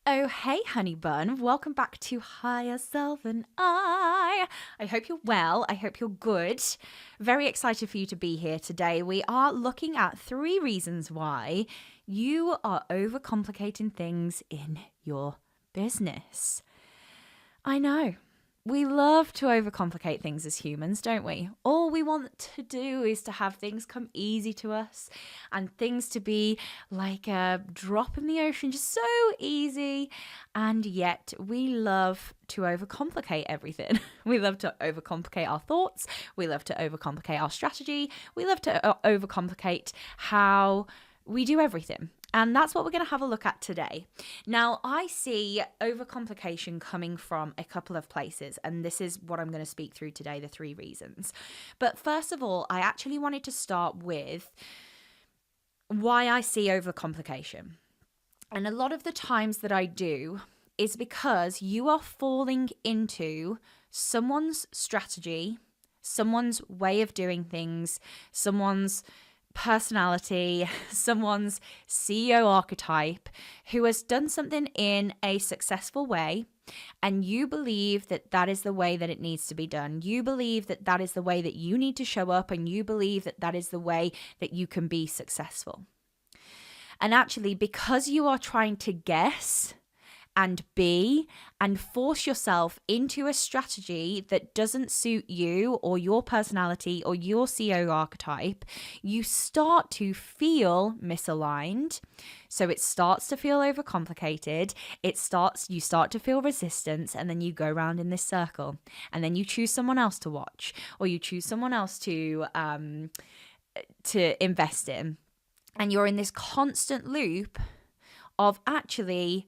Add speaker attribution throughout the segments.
Speaker 1: Oh, hey, honey bun. Welcome back to Higher Self and I. I hope you're well. I hope you're good. Very excited for you to be here today. We are looking at 3 reasons why you are overcomplicating things in your business. I know. We love to overcomplicate things as humans, don't we? All we want to do is to have things come easy to us and things to be like a drop in the ocean, just so easy. And yet we love to overcomplicate everything. We love to overcomplicate our thoughts. We love to overcomplicate our strategy. We love to overcomplicate how we do everything. And that's what we're going to have a look at today. Now, I see overcomplication coming from a couple of places, and this is what I'm going to speak through today, the 3 reasons. But first of all, I actually wanted to start with why I see overcomplication. And a lot of the times that I do is because you are falling into someone's strategy, someone's way of doing things, someone's personality, someone's CEO archetype who has done something in a successful way, and you believe that that is the way that it needs to be done. You believe that that is the way that you need to show up, and you believe that that is the way that you can be successful. And actually, because you are trying to guess and be and force yourself into a strategy that doesn't suit you or your personality or your CEO archetype, you start to feel misaligned. So it starts to feel overcomplicated. You start to feel resistance, and then you go around in this circle, and then you choose someone else to watch, or you choose someone else to invest in, and you're in this constant loop of actually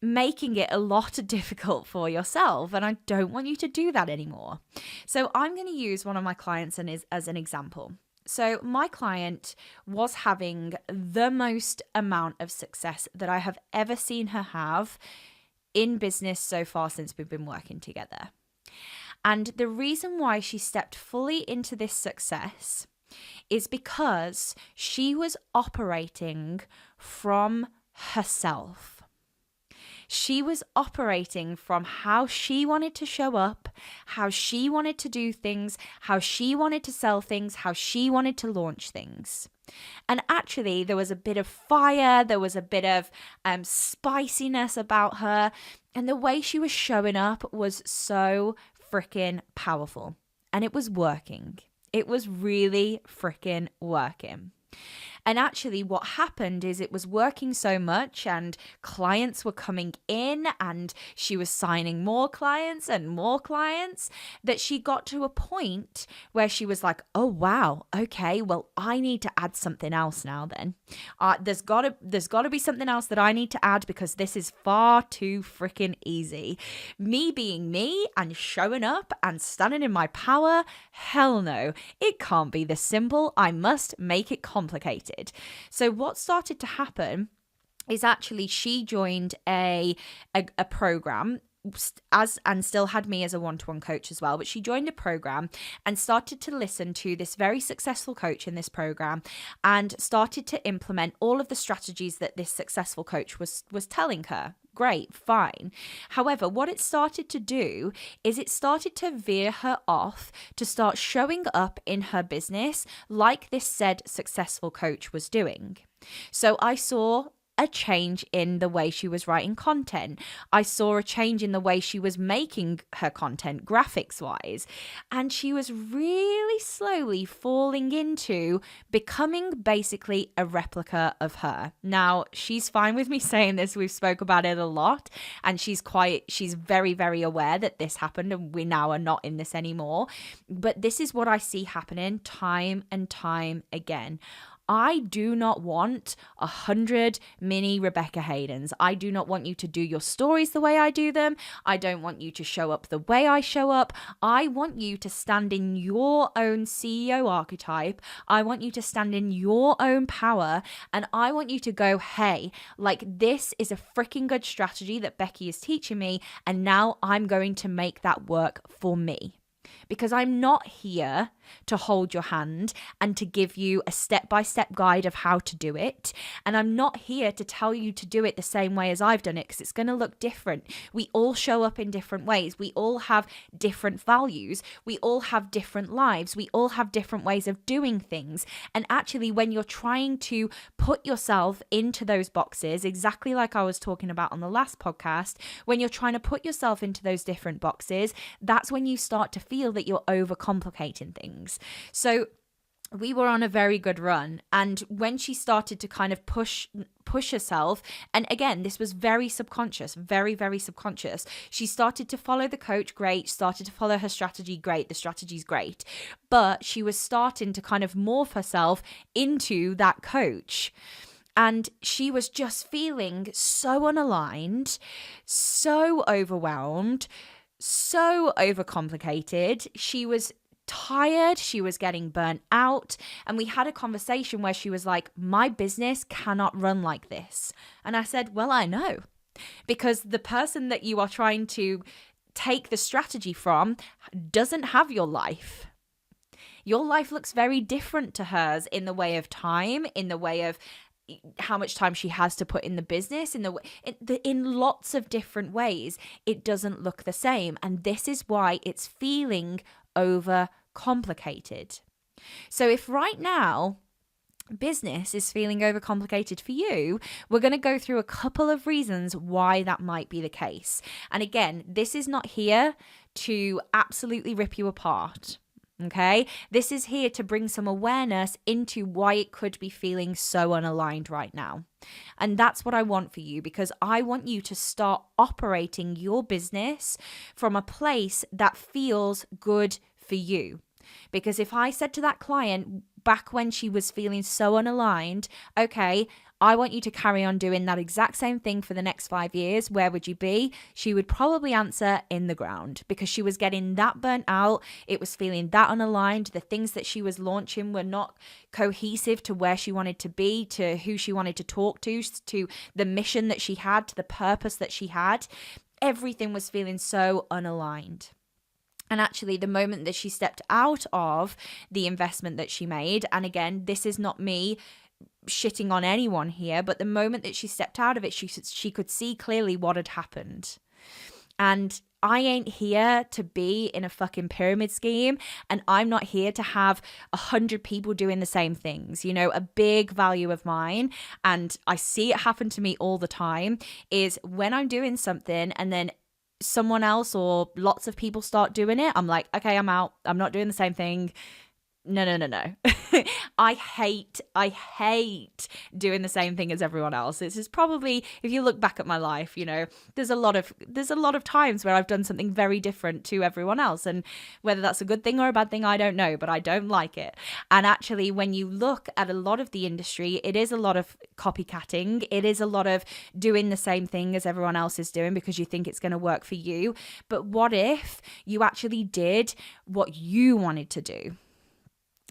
Speaker 1: making it a lot difficult for yourself. And I don't want you to do that anymore. So I'm going to use one of my clients as an example. So my client was having the most amount of success that I have ever seen her have in business so far since we've been working together. And the reason why she stepped fully into this success is because she was operating from herself. She was operating from how she wanted to show up, how she wanted to do things, how she wanted to sell things, how she wanted to launch things. And actually, there was a bit of fire, there was a bit of spiciness about her, and the way she was showing up was so freaking powerful. And it was working. It was really freaking working. And actually what happened is it was working so much, and clients were coming in, and she was signing more clients and more clients, that she got to a point where she was like, oh, wow, okay, well, I need to add something else now then. There's got to be something else that I need to add, because this is far too freaking easy. Me being me and showing up and standing in my power, hell no, it can't be this simple. I must make it complicated. So what started to happen is actually she joined a program and still had me as a one-to-one coach as well, but she joined a program and started to listen to this very successful coach in this program and started to implement all of the strategies that this successful coach was telling her. Great, fine. However, what it started to do is it started to veer her off to start showing up in her business like this said successful coach was doing. So I saw a change in the way she was writing content. I saw a change in the way she was making her content graphics wise. And she was really slowly falling into becoming basically a replica of her. Now, she's fine with me saying this. We've spoke about it a lot, and she's very, very aware that this happened and we now are not in this anymore. But this is what I see happening time and time again. I do not want 100 mini Rebecca Haydens. I do not want you to do your stories the way I do them. I don't want you to show up the way I show up. I want you to stand in your own CEO archetype. I want you to stand in your own power. And I want you to go, hey, like this is a freaking good strategy that Becky is teaching me. And now I'm going to make that work for me. Because I'm not here to hold your hand and to give you a step-by-step guide of how to do it. And I'm not here to tell you to do it the same way as I've done it, because it's going to look different. We all show up in different ways. We all have different values. We all have different lives. We all have different ways of doing things. And actually, when you're trying to put yourself into those boxes, exactly like I was talking about on the last podcast, when you're trying to put yourself into those different boxes, that's when you start to feel that you're overcomplicating things. So we were on a very good run, and when she started to kind of push herself, and again, this was very subconscious, very, very subconscious. She started to follow the coach, great. Started to follow her strategy, great. The strategy's great. But she was starting to kind of morph herself into that coach. And she was just feeling so unaligned, so overwhelmed, so overcomplicated. She was tired, she was getting burnt out, and we had a conversation where she was like, my business cannot run like this. And I said, well, I know, because the person that you are trying to take the strategy from doesn't have your life. Your life looks very different to hers in the way of time, in the way of how much time she has to put in the business, in lots of different ways. It doesn't look the same. And this is why it's feeling overcomplicated. So if right now business is feeling overcomplicated for you, we're going to go through a couple of reasons why that might be the case. And again, this is not here to absolutely rip you apart. Okay, this is here to bring some awareness into why it could be feeling so unaligned right now. And that's what I want for you, because I want you to start operating your business from a place that feels good for you. Because if I said to that client back when she was feeling so unaligned, okay, I want you to carry on doing that exact same thing for the next 5 years, where would you be? She would probably answer in the ground, because she was getting that burnt out. It was feeling that unaligned. The things that she was launching were not cohesive to where she wanted to be, to who she wanted to talk to the mission that she had, to the purpose that she had. Everything was feeling so unaligned. And actually, the moment that she stepped out of the investment that she made, and again, this is not me shitting on anyone here, but the moment that she stepped out of it, she could see clearly what had happened. And I ain't here to be in a fucking pyramid scheme, and I'm not here to have 100 people doing the same things. You know, a big value of mine, and I see it happen to me all the time, is when I'm doing something and then someone else or lots of people start doing it, I'm like, okay, I'm out. I'm not doing the same thing. No. I hate doing the same thing as everyone else. This is probably, if you look back at my life, you know, there's a lot of times where I've done something very different to everyone else, and whether that's a good thing or a bad thing, I don't know, but I don't like it. And actually, when you look at a lot of the industry, it is a lot of copycatting. It is a lot of doing the same thing as everyone else is doing because you think it's going to work for you. But what if you actually did what you wanted to do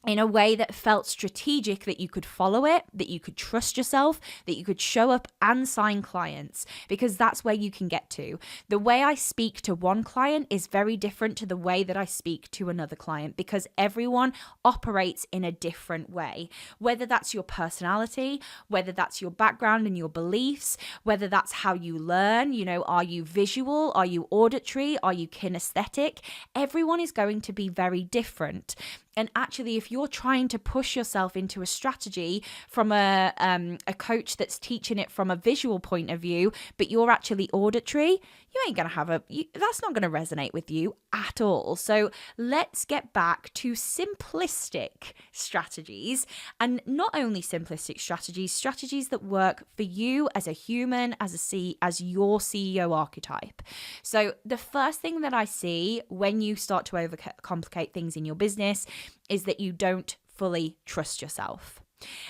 Speaker 1: in a way that felt strategic, that you could follow it, that you could trust yourself, that you could show up and sign clients, because that's where you can get to. The way I speak to one client is very different to the way that I speak to another client, because everyone operates in a different way, whether that's your personality, whether that's your background and your beliefs, whether that's how you learn, you know, are you visual, are you auditory, are you kinesthetic? Everyone is going to be very different. And actually, if you're trying to push yourself into a strategy from a coach that's teaching it from a visual point of view, but you're actually auditory, you ain't going to that's not going to resonate with you at all. So let's get back to simplistic strategies, and not only simplistic strategies that work for you as a human, as your CEO archetype. So the first thing that I see when you start to overcomplicate things in your business is that you don't fully trust yourself.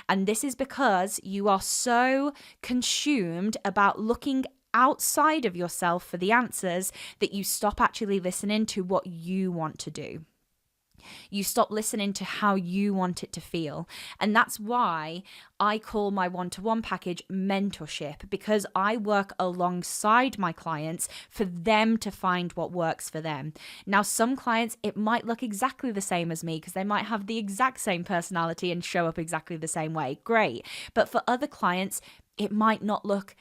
Speaker 1: And this is because you are so consumed about looking outside of yourself for the answers that you stop actually listening to what you want to do. You stop listening to how you want it to feel. And that's why I call my one-to-one package mentorship, because I work alongside my clients for them to find what works for them. Now, some clients, it might look exactly the same as me because they might have the exact same personality and show up exactly the same way. Great. But for other clients, it might not look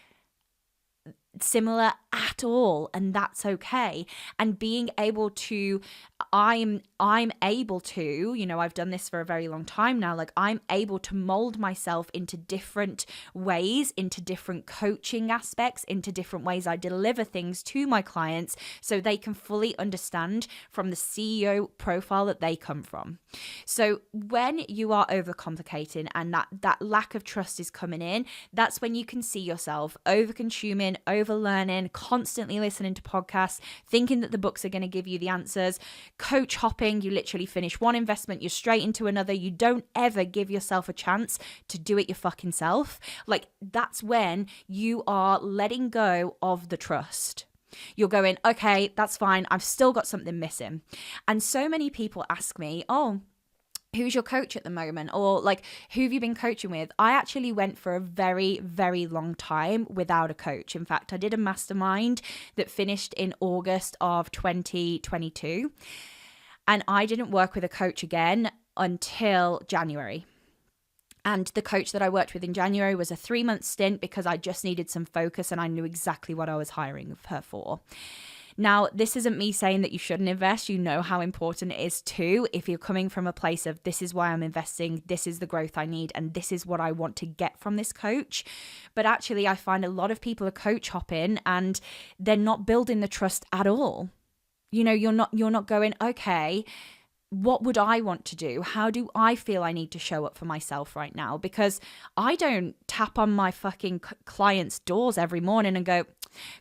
Speaker 1: similar at all, and that's okay. And being able to, I'm able to, I've done this for a very long time now, like I'm able to mold myself into different ways, into different coaching aspects, into different ways I deliver things to my clients so they can fully understand from the CEO profile that they come from. So when you are overcomplicating and that lack of trust is coming in, that's when you can see yourself over-consuming, over-learning, constantly listening to podcasts, thinking that the books are going to give you the answers, coach hopping. You literally finish one investment, you're straight into another. You don't ever give yourself a chance to do it your fucking self. Like, that's when you are letting go of the trust. You're going, okay, that's fine. I've still got something missing. And so many people ask me, oh, who's your coach at the moment? Or like, who have you been coaching with? I actually went for a very, very long time without a coach. In fact, I did a mastermind that finished in August of 2022. And I didn't work with a coach again until January. And the coach that I worked with in January was a 3-month stint because I just needed some focus and I knew exactly what I was hiring her for. Now, this isn't me saying that you shouldn't invest. You know how important it is too. If you're coming from a place of, this is why I'm investing, this is the growth I need, and this is what I want to get from this coach. But actually, I find a lot of people are coach hopping and they're not building the trust at all. You're not going, okay, what would I want to do? How do I feel I need to show up for myself right now? Because I don't tap on my fucking clients' doors every morning and go,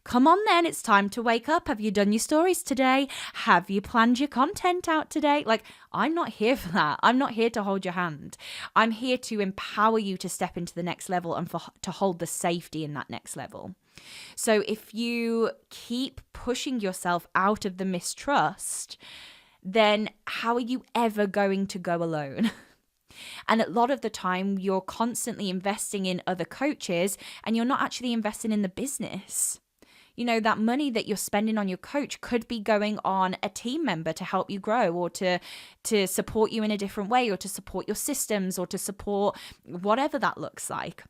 Speaker 1: come on then, it's time to wake up. Have you done your stories today? Have you planned your content out today? Like, I'm not here for that. I'm not here to hold your hand. I'm here to empower you to step into the next level and to hold the safety in that next level. So if you keep pushing yourself out of the mistrust, then how are you ever going to go alone? And a lot of the time, you're constantly investing in other coaches and you're not actually investing in the business. That money that you're spending on your coach could be going on a team member to help you grow, or to support you in a different way, or to support your systems, or to support whatever that looks like.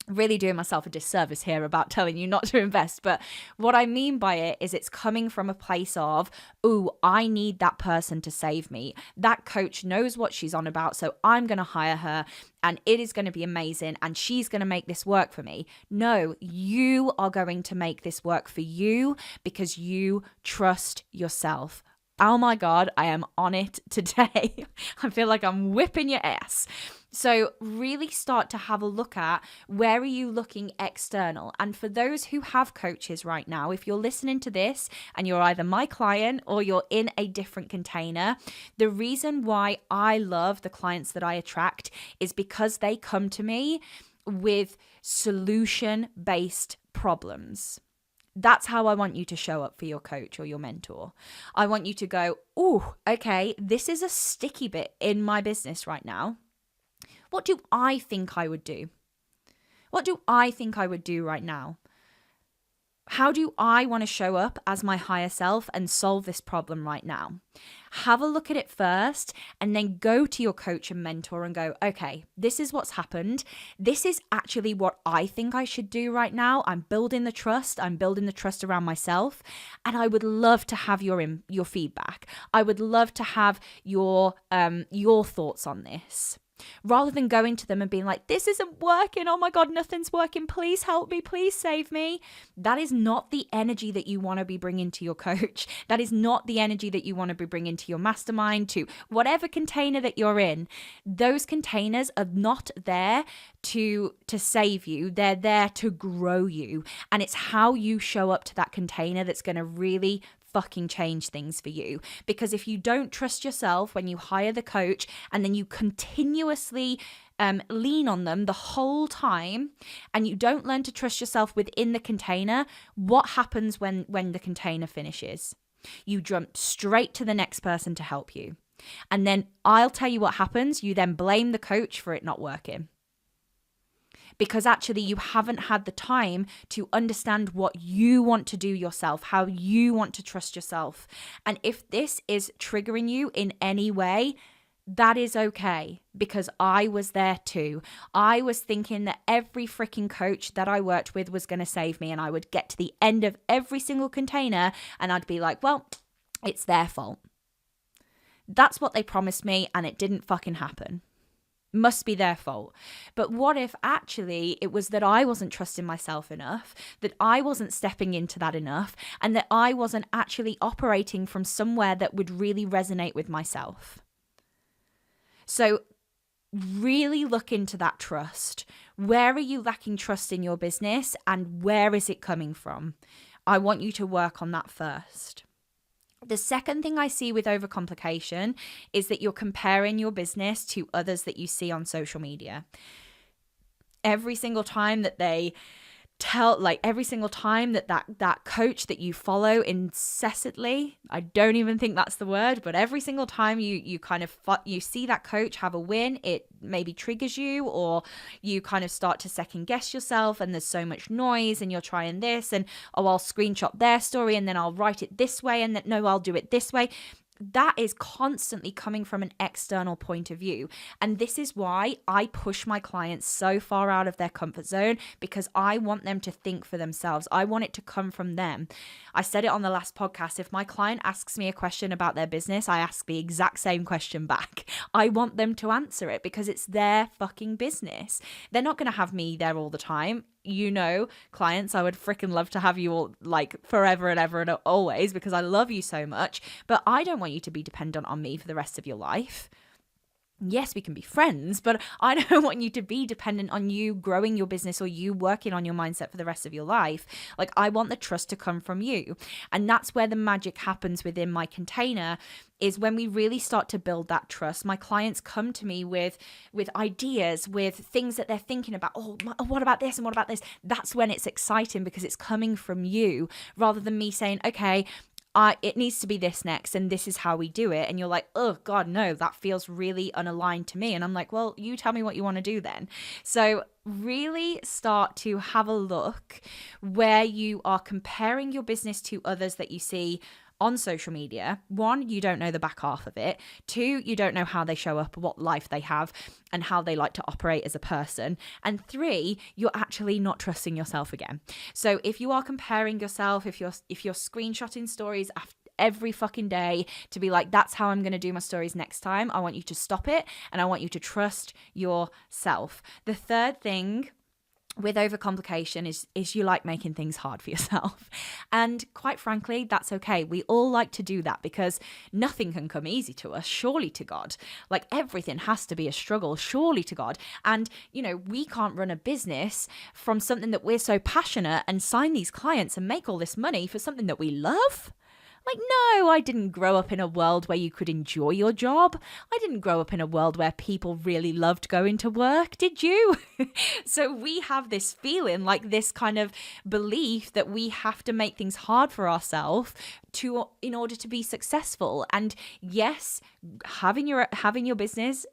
Speaker 1: Really doing myself a disservice here about telling you not to invest. But what I mean by it is it's coming from a place of, ooh, I need that person to save me. That coach knows what she's on about, so I'm going to hire her and it is going to be amazing and she's going to make this work for me. No, you are going to make this work for you because you trust yourself. Oh my God, I am on it today. I feel like I'm whipping your ass. So really start to have a look at, where are you looking external? And for those who have coaches right now, if you're listening to this and you're either my client or you're in a different container, the reason why I love the clients that I attract is because they come to me with solution-based problems. That's how I want you to show up for your coach or your mentor. I want you to go, oh, okay, this is a sticky bit in my business right now. What do I think I would do? What do I think I would do right now? How do I want to show up as my higher self and solve this problem right now? Have a look at it first and then go to your coach and mentor and go, okay, this is what's happened. This is actually what I think I should do right now. I'm building the trust. I'm building the trust around myself. And I would love to have your feedback. I would love to have your thoughts on this. Rather than going to them and being like, this isn't working. Oh my God, nothing's working. Please help me. Please save me. That is not the energy that you want to be bringing to your coach. That is not the energy that you want to be bringing to your mastermind, to whatever container that you're in. Those containers are not there to save you. They're there to grow you. And it's how you show up to that container that's going to really fucking change things for you. Because if you don't trust yourself when you hire the coach and then you continuously lean on them the whole time and you don't learn to trust yourself within the container, what happens when the container finishes? You jump straight to the next person to help you. And then I'll tell you what happens. You then blame the coach for it not working. Because actually you haven't had the time to understand what you want to do yourself, how you want to trust yourself. And if this is triggering you in any way, that is okay, because I was there too. I was thinking that every freaking coach that I worked with was going to save me, and I would get to the end of every single container and I'd be like, well, it's their fault. That's what they promised me and it didn't fucking happen. Must be their fault. But what if actually it was that I wasn't trusting myself enough, that I wasn't stepping into that enough, and that I wasn't actually operating from somewhere that would really resonate with myself? So really look into that trust. Where are you lacking trust in your business and where is it coming from? I want you to work on that first. The second thing I see with overcomplication is that you're comparing your business to others that you see on social media. Every single time that they every single time that coach that you follow incessantly, I don't even think that's the word, but every single time you see that coach have a win, it maybe triggers you, or you kind of start to second guess yourself, and there's so much noise, and you're trying this, and I'll screenshot their story, and then I'll write it this way, and then no, I'll do it this way. That is constantly coming from an external point of view. And this is why I push my clients so far out of their comfort zone, because I want them to think for themselves. I want it to come from them. I said it on the last podcast. If my client asks me a question about their business, I ask the exact same question back. I want them to answer it because it's their fucking business. They're not going to have me there all the time. You know, clients, I would freaking love to have you all like forever and ever and always, because I love you so much, but I don't want you to be dependent on me for the rest of your life. Yes, we can be friends, but I don't want you to be dependent on you growing your business or you working on your mindset for the rest of your life. Like, I want the trust to come from you. And that's where the magic happens within my container, is when we really start to build that trust. My clients come to me with ideas, with things that they're thinking about. Oh, what about this and what about this? That's when it's exciting, because it's coming from you rather than me saying, okay, it needs to be this next and this is how we do it. And you're like, oh God, no, that feels really unaligned to me. And I'm like, well, you tell me what you want to do then. So really start to have a look where you are comparing your business to others that you see on social media. One, you don't know the back half of it. Two, you don't know how they show up, what life they have, and how they like to operate as a person. And three, you're actually not trusting yourself again. So if you are comparing yourself, if you're screenshotting stories every fucking day to be like, that's how I'm going to do my stories next time, I want you to stop it, and I want you to trust yourself. The third thing with overcomplication is you like making things hard for yourself. And quite frankly, that's okay. We all like to do that, because nothing can come easy to us, surely to God. Like, everything has to be a struggle, surely to God. And, you know, we can't run a business from something that we're so passionate and sign these clients and make all this money for something that we love. Like, no, I didn't grow up in a world where you could enjoy your job. I didn't grow up in a world where people really loved going to work, did you? So we have this feeling, like this kind of belief that we have to make things hard for ourselves in order to be successful. And yes, having your business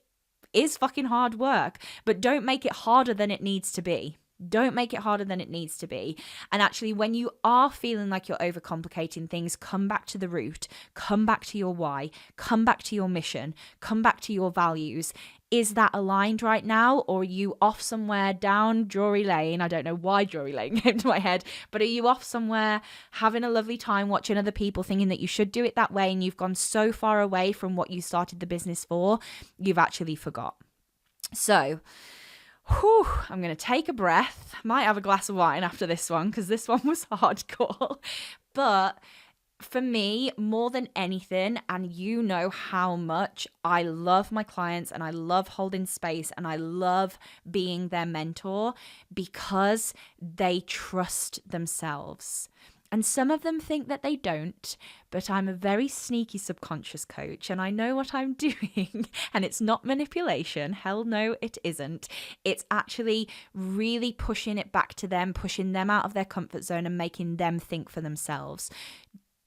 Speaker 1: is fucking hard work, but don't make it harder than it needs to be. Don't make it harder than it needs to be. And actually, when you are feeling like you're overcomplicating things, come back to the root, come back to your why, come back to your mission, come back to your values. Is that aligned right now? Or are you off somewhere down Drury Lane? I don't know why Drury Lane came to my head, but are you off somewhere having a lovely time watching other people, thinking that you should do it that way, and you've gone so far away from what you started the business for, you've actually forgot. So, I'm going to take a breath. Might have a glass of wine after this one, because this one was hardcore. But for me, more than anything, and you know how much I love my clients and I love holding space and I love being their mentor, because they trust themselves. And some of them think that they don't, but I'm a very sneaky subconscious coach, and I know what I'm doing, and it's not manipulation. Hell no, it isn't. It's actually really pushing it back to them, pushing them out of their comfort zone and making them think for themselves.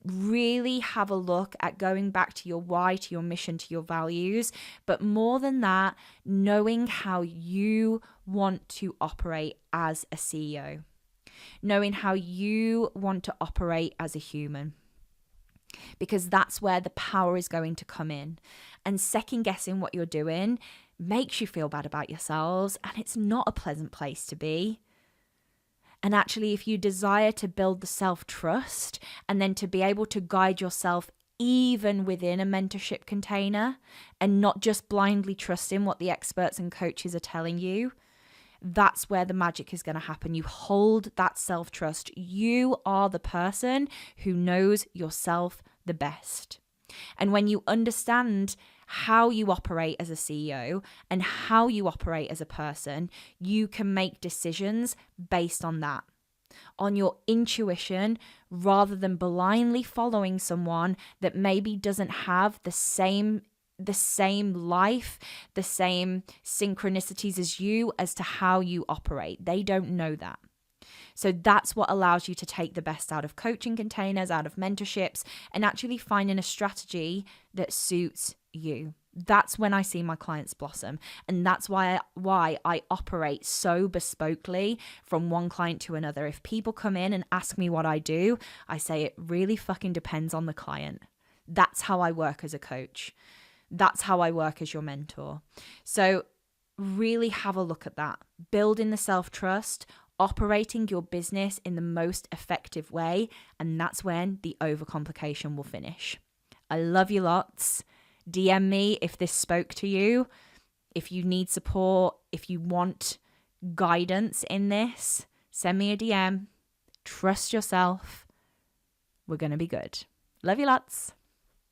Speaker 1: really have a look at going back to your why, to your mission, to your values. But more than that, knowing how you want to operate as a CEO, knowing how you want to operate as a human, because that's where the power is going to come in. And second guessing what you're doing makes you feel bad about yourselves, and it's not a pleasant place to be. And actually, if you desire to build the self-trust and then to be able to guide yourself even within a mentorship container and not just blindly trusting what the experts and coaches are telling you, that's where the magic is going to happen. You hold that self-trust. You are the person who knows yourself the best. And when you understand how you operate as a CEO and how you operate as a person, you can make decisions based on that, on your intuition, rather than blindly following someone that maybe doesn't have the same life, the same synchronicities as you as to how you operate. They don't know that. So that's what allows you to take the best out of coaching containers, out of mentorships, and actually finding a strategy that suits you. That's when I see my clients blossom. And that's why I operate so bespokely from one client to another. If people come in and ask me what I do, I say it really fucking depends on the client. That's how I work as a coach. That's how I work as your mentor. So really have a look at that. Building the self-trust, operating your business in the most effective way, and that's when the overcomplication will finish. I love you lots. DM me if this spoke to you, if you need support, if you want guidance in this, send me a DM. Trust yourself. We're going to be good. Love you lots.